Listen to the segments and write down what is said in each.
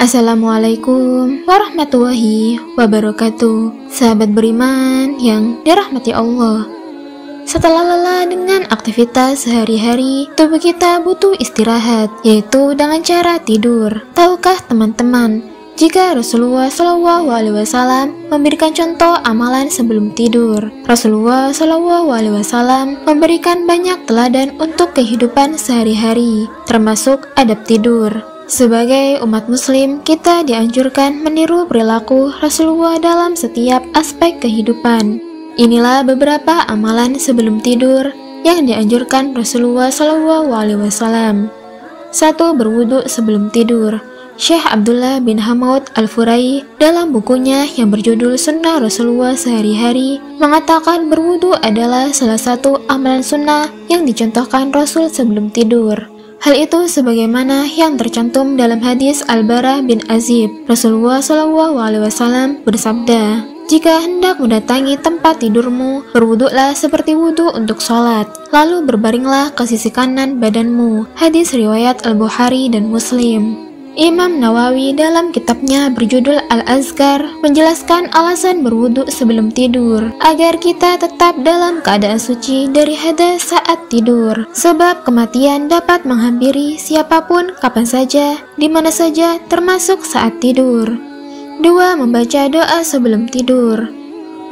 Assalamualaikum warahmatullahi wabarakatuh. Sahabat beriman yang dirahmati Allah, setelah lelah dengan aktivitas sehari-hari, tubuh kita butuh istirahat, yaitu dengan cara tidur. Tahukah teman-teman, jika Rasulullah SAW memberikan contoh amalan sebelum tidur? Rasulullah SAW memberikan banyak teladan untuk kehidupan sehari-hari, termasuk adab tidur. Sebagai umat muslim, kita dianjurkan meniru perilaku Rasulullah dalam setiap aspek kehidupan. Inilah beberapa amalan sebelum tidur yang dianjurkan Rasulullah SAW. 1. Berwudu sebelum tidur. Syekh Abdullah bin Hamad Al-Furai dalam bukunya yang berjudul Sunnah Rasulullah Sehari-Hari mengatakan berwudu adalah salah satu amalan sunnah yang dicontohkan Rasul sebelum tidur. Hal itu sebagaimana yang tercantum dalam hadis Al-Bara bin Azib. Rasulullah SAW bersabda, "Jika hendak mendatangi tempat tidurmu, berwuduklah seperti wudhu untuk sholat, lalu berbaringlah ke sisi kanan badanmu." Hadis riwayat Al-Bukhari dan Muslim. Imam Nawawi dalam kitabnya berjudul Al-Azkar menjelaskan alasan berwudu sebelum tidur, agar kita tetap dalam keadaan suci dari hadas saat tidur, sebab kematian dapat menghampiri siapapun kapan saja, di mana saja, termasuk saat tidur. 2. Membaca doa sebelum tidur.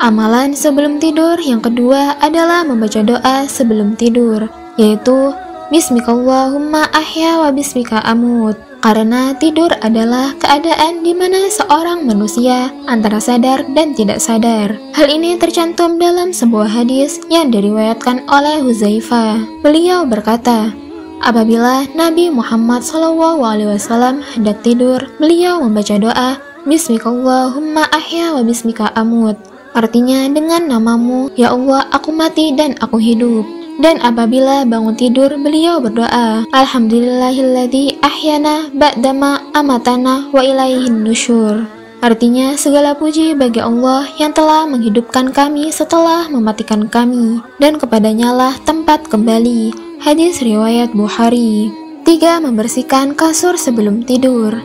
Amalan sebelum tidur yang kedua adalah membaca doa sebelum tidur, yaitu Bismikallahumma ahya wa bismika amut. Karena tidur adalah keadaan di mana seorang manusia antara sadar dan tidak sadar. Hal ini tercantum dalam sebuah hadis yang diriwayatkan oleh Huzaifah. Beliau berkata, apabila Nabi Muhammad SAW hendak tidur, beliau membaca doa Bismikallahumma ahya wa bismika amut. Artinya, dengan namamu, ya Allah, aku mati dan aku hidup. Dan apabila bangun tidur, beliau berdoa, Alhamdulillahilladzi ahyana ba'dama amatana wa ilaihin nusyur. Artinya, segala puji bagi Allah yang telah menghidupkan kami setelah mematikan kami, dan kepadanya lah tempat kembali. Hadis riwayat Bukhari. 3. Membersihkan kasur sebelum tidur.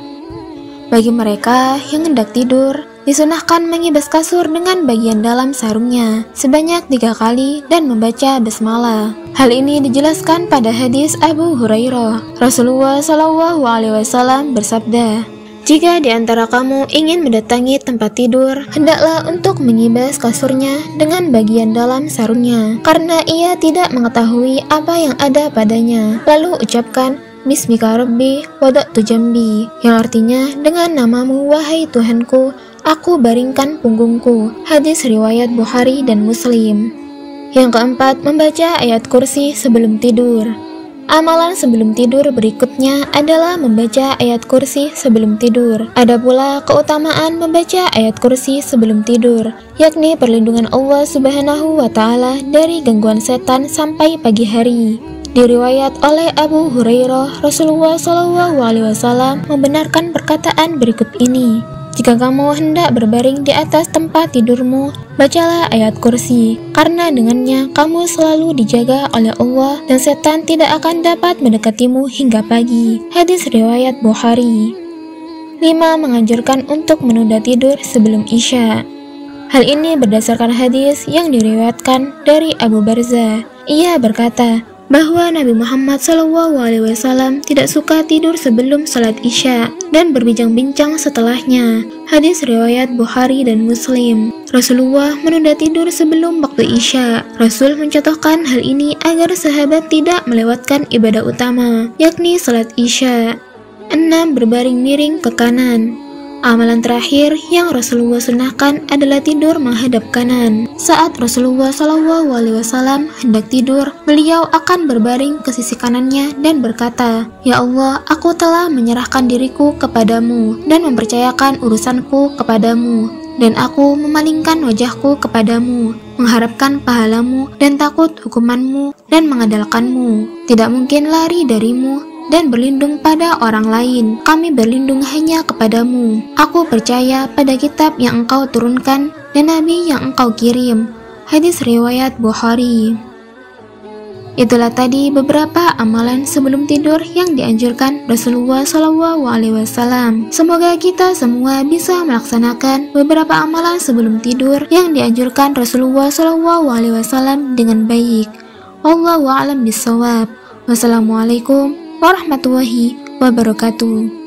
Bagi mereka yang hendak tidur, disunahkan mengibas kasur dengan bagian dalam sarungnya sebanyak 3 kali dan membaca basmalah. Hal ini dijelaskan pada hadis Abu Hurairah. Rasulullah SAW bersabda, "Jika di antara kamu ingin mendatangi tempat tidur, hendaklah untuk mengibas kasurnya dengan bagian dalam sarungnya, karena ia tidak mengetahui apa yang ada padanya. Lalu ucapkan, Bismika Rabbi wada'tu jambi, yang artinya, dengan namamu wahai Tuhanku, aku baringkan punggungku." Hadis riwayat Bukhari dan Muslim. Yang keempat, membaca ayat kursi sebelum tidur. Amalan sebelum tidur berikutnya adalah membaca ayat kursi sebelum tidur. Ada pula keutamaan membaca ayat kursi sebelum tidur, yakni perlindungan Allah Subhanahu wa Ta'ala dari gangguan setan sampai pagi hari. Diriwayat oleh Abu Hurairah, Rasulullah SAW membenarkan perkataan berikut ini, "Jika kamu hendak berbaring di atas tempat tidurmu, bacalah ayat kursi, karena dengannya kamu selalu dijaga oleh Allah dan setan tidak akan dapat mendekatimu hingga pagi." Hadis riwayat Bukhari. 5. Menganjurkan untuk menunda tidur sebelum Isya. Hal ini berdasarkan hadis yang diriwayatkan dari Abu Barzah. Ia berkata bahwa Nabi Muhammad SAW tidak suka tidur sebelum salat Isya dan berbincang-bincang setelahnya. Hadis riwayat Bukhari dan Muslim. Rasulullah menunda tidur sebelum waktu Isya. Rasul mencontohkan hal ini agar sahabat tidak melewatkan ibadah utama, yakni salat Isya. 6. Berbaring miring ke kanan. Amalan terakhir yang Rasulullah sunahkan adalah tidur menghadap kanan. Saat Rasulullah SAW hendak tidur, beliau akan berbaring ke sisi kanannya dan berkata, "Ya Allah, aku telah menyerahkan diriku kepadamu dan mempercayakan urusanku kepadamu, dan aku memalingkan wajahku kepadamu, mengharapkan pahalamu dan takut hukumanmu dan mengandalkanmu. Tidak mungkin lari darimu dan berlindung pada orang lain. Kami berlindung hanya kepadamu. Aku percaya pada kitab yang engkau turunkan dan nabi yang engkau kirim." Hadis riwayat Bukhari. Itulah tadi beberapa amalan sebelum tidur yang dianjurkan Rasulullah SAW. Semoga kita semua bisa melaksanakan beberapa amalan sebelum tidur yang dianjurkan Rasulullah SAW dengan baik. Wallahu a'lam bishawab. Wassalamualaikum warahmatullahi wabarakatuh.